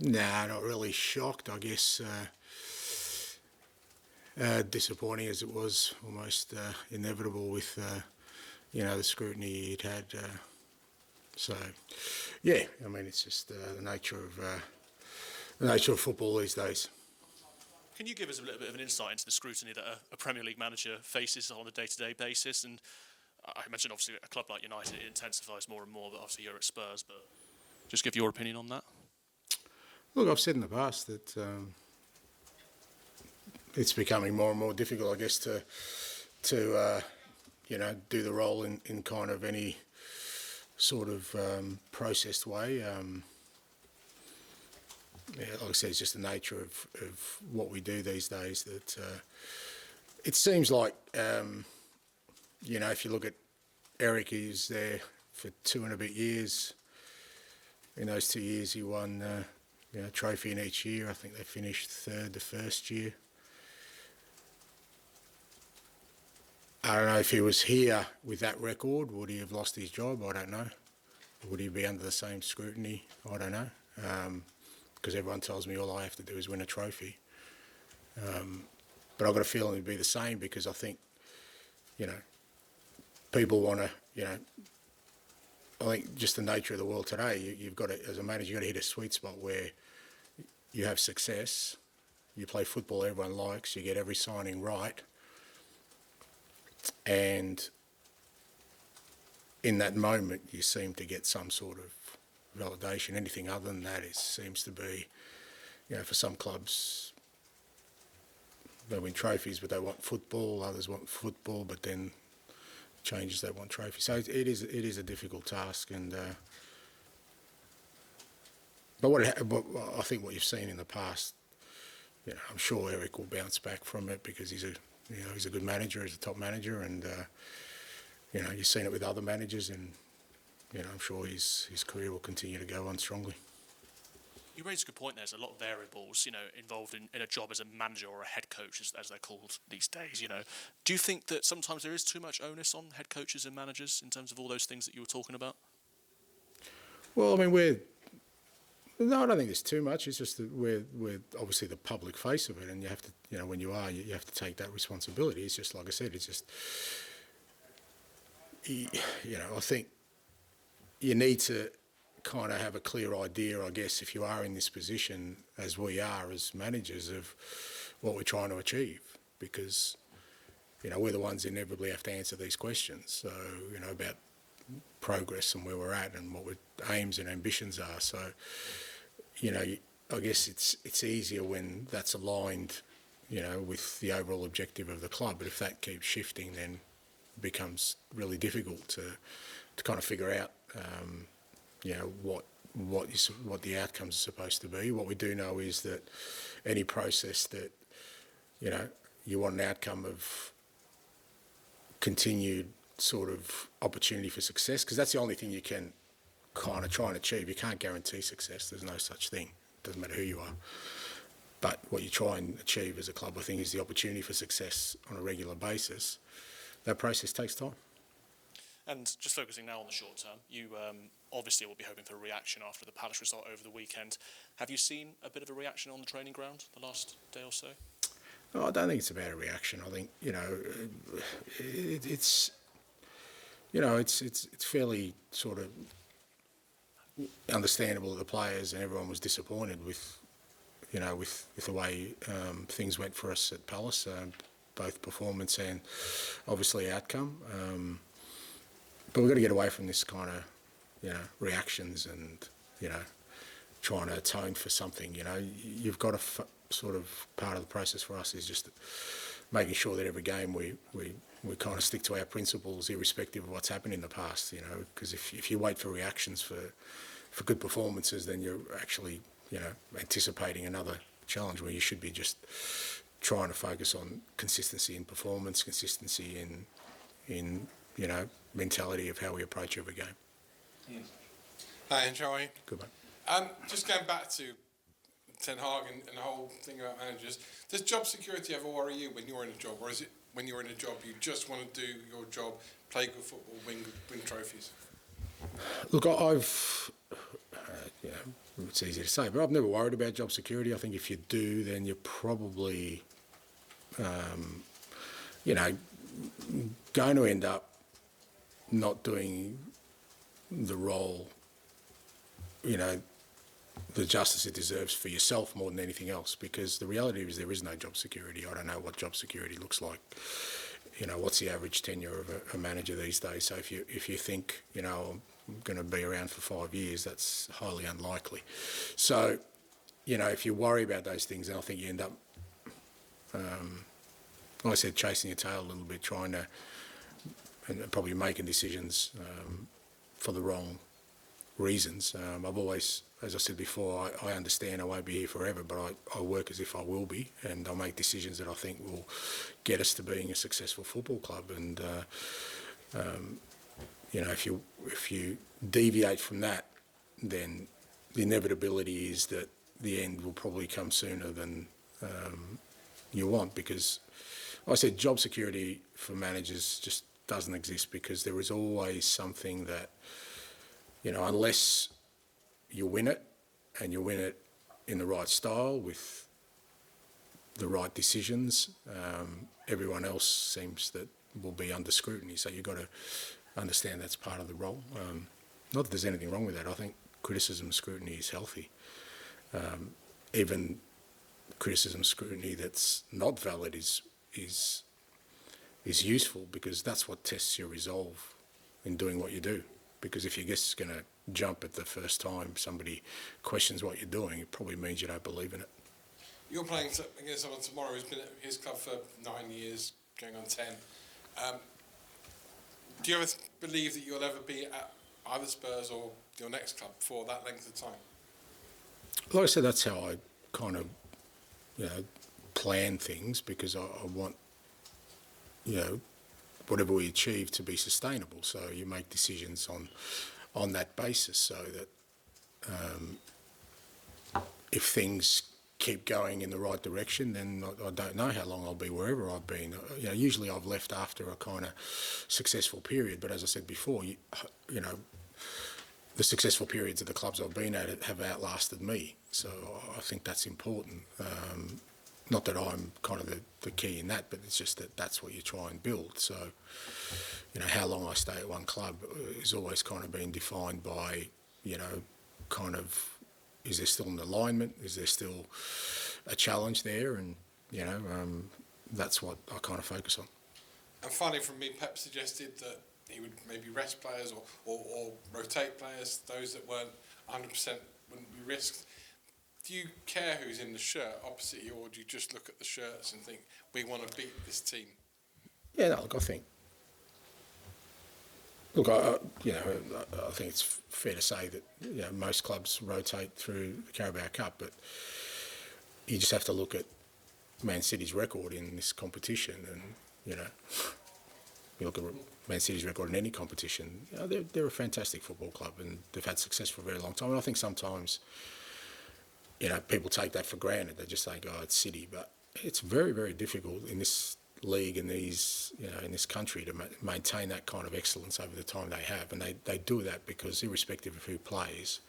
Nah, not really shocked. I guess disappointing as it was, almost inevitable with the scrutiny he'd had. So, yeah, I mean it's just the nature of football these days. Can you give us a little bit of an insight into the scrutiny that a Premier League manager faces on a day-to-day basis? And I imagine obviously a club like United it intensifies more and more, but obviously you're at Spurs. But just give your opinion on that. Look, I've said in the past that it's becoming more and more difficult, I guess, to do the role in kind of any sort of processed way. Like I said, it's just the nature of what we do these days that it seems like, if you look at Erik, he's there for 2 and a bit years. In those 2 years, he won a trophy in each year. I think they finished third the first year. I don't know if he was here with that record, would he have lost his job? I don't know. Would he be under the same scrutiny? I don't know. Because everyone tells me all I have to do is win a trophy. But I've got a feeling it'd be the same because I think, people want to, I think just the nature of the world today, you've got to, as a manager, you've got to hit a sweet spot where you have success, you play football everyone likes, you get every signing right, and in that moment you seem to get some sort of validation. Anything other than that seems to be, for some clubs, they win trophies but they want football, others want football but then changes they want trophies. So it is a difficult task, and but I think what you've seen in the past, I'm sure Erik will bounce back from it because he's a good manager, he's a top manager, and you've seen it with other managers, and I'm sure his career will continue to go on strongly. You raised a good point. There's a lot of variables, involved in a job as a manager or a head coach, as they're called these days. Do you think that sometimes there is too much onus on head coaches and managers in terms of all those things that you were talking about? Well, I mean, no, I don't think there's too much. It's just that we're obviously the public face of it, and you have to, when you are, you have to take that responsibility. It's just like I said. It's just, I think you need to kind of have a clear idea, I guess, if you are in this position, as we are as managers, of what we're trying to achieve, because we're the ones that inevitably have to answer these questions. So about progress and where we're at and what our aims and ambitions are. So I guess it's easier when that's aligned, with the overall objective of the club. But if that keeps shifting, then it becomes really difficult to kind of figure out. What the outcomes are supposed to be. What we do know is that any process that, you want an outcome of continued sort of opportunity for success, because that's the only thing you can kind of try and achieve. You can't guarantee success. There's no such thing. It doesn't matter who you are. But what you try and achieve as a club, I think, is the opportunity for success on a regular basis. That process takes time. And just focusing now on the short term, you obviously will be hoping for a reaction after the Palace result over the weekend. Have you seen a bit of a reaction on the training ground the last day or so? No, I don't think it's about a reaction. I think it's fairly sort of understandable that the players and everyone was disappointed with the way things went for us at Palace, both performance and obviously outcome. But we've got to get away from this kind of, reactions and, trying to atone for something. You've got to sort of, part of the process for us is just making sure that every game we kind of stick to our principles, irrespective of what's happened in the past. Because if you wait for reactions for good performances, then you're actually, anticipating another challenge where you should be just trying to focus on consistency in performance, consistency in mentality of how we approach every game. Hi, Ange, how are you? Good, mate. Just going back to Ten Hag and the whole thing about managers, does job security ever worry you when you're in a job, or is it when you're in a job you just want to do your job, play good football, win trophies? Look, I've it's easy to say, but I've never worried about job security. I think if you do, then you're probably, you know, going to end up not doing the role, you know, the justice it deserves for yourself more than anything else, because the reality is there is no job security. I don't know what job security looks like. You know, what's the average tenure of a manager these days? So if you think, you know, I'm going to be around for 5 years, that's highly unlikely. So, you know, if you worry about those things, then I think you end up, like I said, chasing your tail a little bit, trying to, and probably making decisions for the wrong reasons. I've always, as I said before, I understand I won't be here forever, but I work as if I will be, and I'll make decisions that I think will get us to being a successful football club. And you know, if you deviate from that, then the inevitability is that the end will probably come sooner than you want, because, like I said, job security for managers just doesn't exist, because there is always something that, you know, unless you win it, and you win it in the right style with the right decisions, everyone else seems that will be under scrutiny. So you've got to understand that's part of the role. Not that there's anything wrong with that. I think criticism and scrutiny is healthy. Even criticism and scrutiny that's not valid is useful, because that's what tests your resolve in doing what you do. Because if you're just going to jump at the first time somebody questions what you're doing, it probably means you don't believe in it. You're playing against someone tomorrow who's been at his club for 9 years, going on 10. Do you ever believe that you'll ever be at either Spurs or your next club for that length of time? Like I said, that's how I kind of, you know, plan things, because I want, you know, whatever we achieve to be sustainable. So you make decisions on that basis, so that if things keep going in the right direction, then I don't know how long I'll be wherever I've been. You know, usually I've left after a kind of successful period, but as I said before, you know, the successful periods of the clubs I've been at have outlasted me. So I think that's important. Not that I'm kind of the key in that, but it's just that that's what you try and build. So, you know, how long I stay at one club is always kind of been defined by, you know, kind of, is there still an alignment? Is there still a challenge there? And, you know, that's what I kind of focus on. And finally, from me, Pep suggested that he would maybe rest players or rotate players, those that weren't 100% wouldn't be risked. Do you care who's in the shirt opposite you, or do you just look at the shirts and think, we want to beat this team? Yeah, no, look, I think, you know, I think it's fair to say that, you know, most clubs rotate through the Carabao Cup, but you just have to look at Man City's record in this competition, and, you know, you look at Man City's record in any competition, you know, they're a fantastic football club, and they've had success for a very long time. And I think sometimes, you know, people take that for granted. They just think, oh, it's City. But it's very, very difficult in this league and these, you know, in this country to maintain that kind of excellence over the time they have. And they do that because, irrespective of who plays,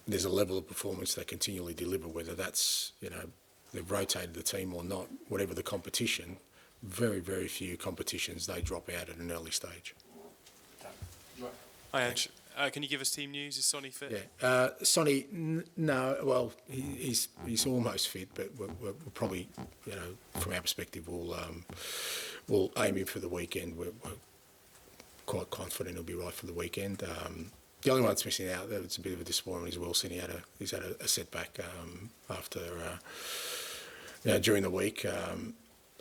there's a level of performance they continually deliver, whether that's, you know, they've rotated the team or not, whatever the competition. Very, very few competitions they drop out at an early stage. Hi, Ange. Can you give us team news? Is Sonny fit? Yeah, Sonny, no. Well, he's almost fit, but we'll probably, you know, from our perspective, we'll aim him for the weekend. We're quite confident he'll be right for the weekend. The only one that's missing out, it's a bit of a disappointment, is Wilson. He's had a setback after, you know, during the week.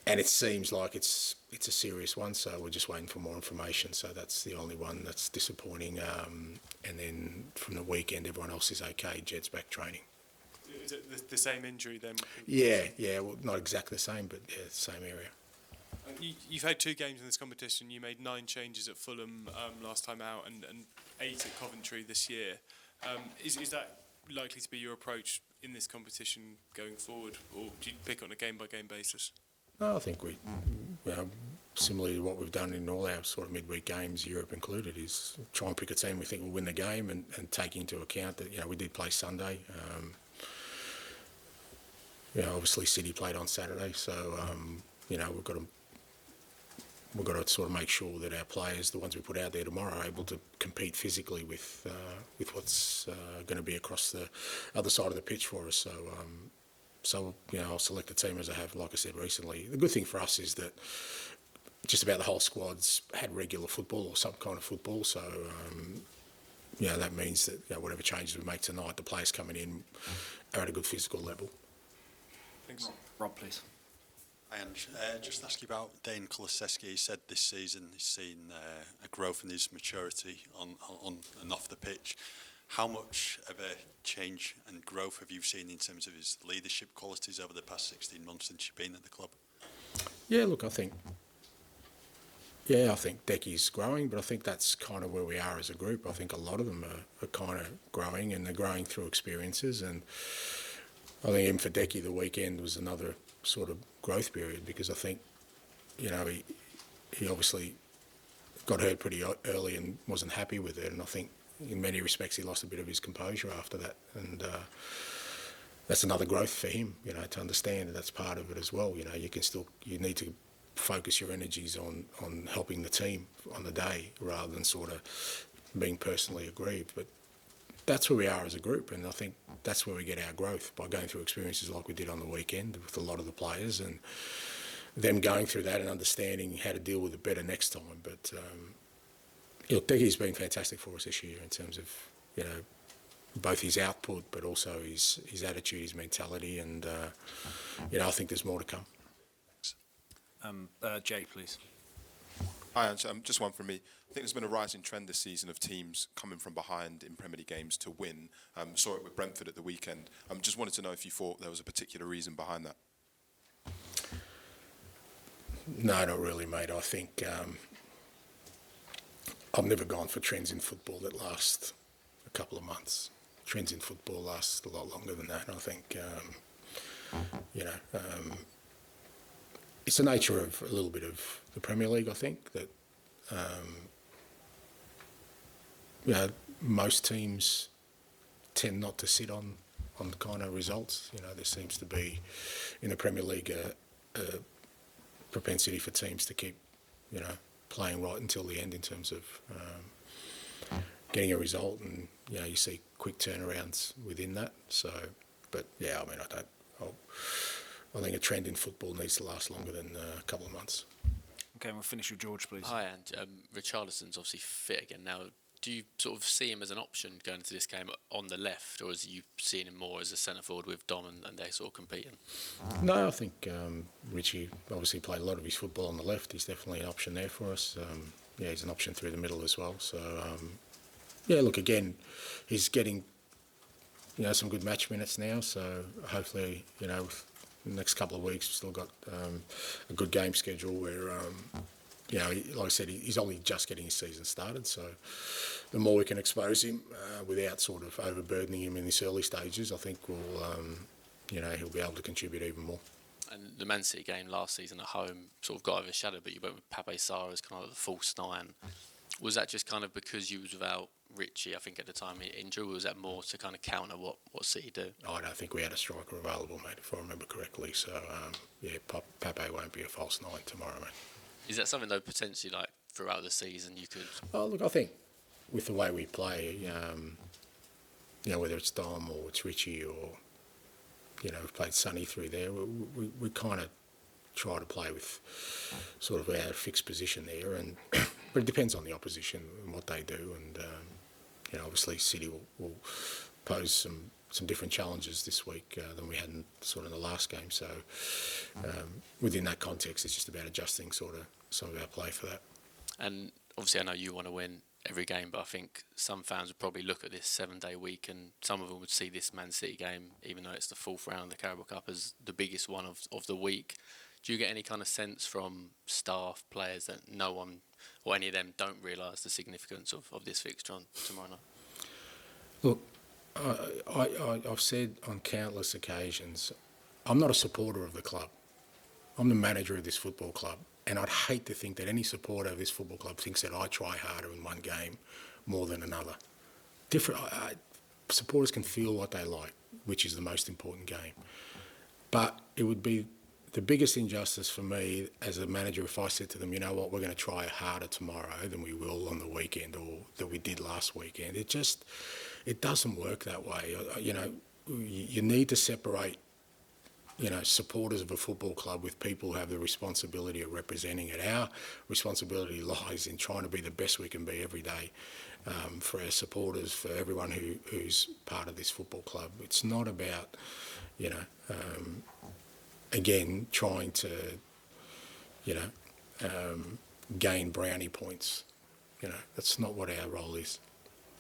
And it seems like it's a serious one, so we're just waiting for more information. So that's the only one that's disappointing. And then from the weekend, everyone else is okay. Jed's back training. Is it the same injury then? Yeah. Well, not exactly the same, but yeah, same area. You've had 2 games in this competition. You made 9 changes at Fulham last time out, and 8 at Coventry this year. Is that likely to be your approach in this competition going forward, or do you pick on a game-by-game basis? No, I think we, you know, similarly to what we've done in all our sort of midweek games, Europe included, is try and pick a team we think will win the game and take into account that, we did play Sunday. Obviously City played on Saturday, so, we've got to sort of make sure that our players, the ones we put out there tomorrow, are able to compete physically with what's going to be across the other side of the pitch for us. So, I'll select the team as I have, like I said recently. The good thing for us is that just about the whole squad's had regular football or some kind of football. So, that means that whatever changes we make tonight, the players coming in are at a good physical level. Thanks. Rob, please. Hi, Ange. Just ask you about Dane Kulusevski. He said this season he's seen a growth in his maturity on and off the pitch. How much of a change and growth have you seen in terms of his leadership qualities over the past 16 months since you've been at the club? Yeah, look, I think Decky's growing, but I think that's kind of where we are as a group. I think a lot of them are kind of growing, and they're growing through experiences. And I think even for Decky, the weekend was another sort of growth period, because I think, he obviously got hurt pretty early and wasn't happy with it. And I think in many respects he lost a bit of his composure after that. And that's another growth for him, to understand that that's part of it as well. You need to focus your energies on helping the team on the day rather than sort of being personally aggrieved. But that's where we are as a group, and I think that's where we get our growth, by going through experiences like we did on the weekend with a lot of the players, and them going through that and understanding how to deal with it better next time. But Decky's been fantastic for us this year in terms of both his output, but also his attitude, his mentality, and I think there's more to come. Jay, please. Hi, Ange. Just one from me. I think there's been a rising trend this season of teams coming from behind in Premier League games to win. Saw it with Brentford at the weekend. Just wanted to know if you thought there was a particular reason behind that. No, not really, mate. I think I've never gone for trends in football that last a couple of months. Trends in football last a lot longer than that. And I think, it's the nature of a little bit of the Premier League, I think, that, most teams tend not to sit on the kind of results. There seems to be, in the Premier League, a propensity for teams to keep, playing right until the end in terms of getting a result, and you see quick turnarounds within that. So, but yeah, I mean, I think a trend in football needs to last longer than a couple of months. Okay, and we'll finish with George, please. Hi, and Richarlison's obviously fit again now. Do you sort of see him as an option going into this game on the left, or is you seeing him more as a centre forward with Dom and they're sort of competing? No, I think Richie obviously played a lot of his football on the left. He's definitely an option there for us. He's an option through the middle as well. So, look, again, he's getting, some good match minutes now. So hopefully, with the next couple of weeks, we've still got a good game schedule where, like I said, he's only just getting his season started. So the more we can expose him without sort of overburdening him in these early stages, I think he'll be able to contribute even more. And the Man City game last season at home sort of got overshadowed, but you went with Pape Sarr as kind of the false nine. Was that just kind of because you was without Richie, I think at the time, injured, or was that more to kind of counter what City do? I don't think we had a striker available, mate, if I remember correctly. So, Pape won't be a false nine tomorrow, mate. Is that something, though, potentially, like, throughout the season you could... Oh, look, I think with the way we play, whether it's Dom or it's Richie or, we've played Sonny through there, we kind of try to play with sort of our fixed position there, and but it depends on the opposition and what they do, and obviously City will pose some different challenges this week than we had in sort of the last game. So within that context, it's just about adjusting sort of some of our play for that. And obviously, I know you want to win every game, but I think some fans would probably look at this 7-day week, and some of them would see this Man City game, even though it's the fourth round of the Carabao Cup, as the biggest one of the week. Do you get any kind of sense from staff, players, that no one or any of them don't realise the significance of this fixture on tomorrow night? Look, I've said on countless occasions, I'm not a supporter of the club. I'm the manager of this football club, And I'd hate to think that any supporter of this football club thinks that I try harder in one game more than another. Supporters can feel what they like, which is the most important game. But it would be the biggest injustice for me as a manager if I said to them, you know what, we're going to try harder tomorrow than we will on the weekend or that we did last weekend. It doesn't work that way. You know, you need to separate, you know, supporters of a football club with people who have the responsibility of representing it. Our responsibility lies in trying to be the best we can be every day for our supporters, for everyone who's part of this football club. It's not about, you know, again, trying to, you know, gain brownie points. You know, that's not what our role is.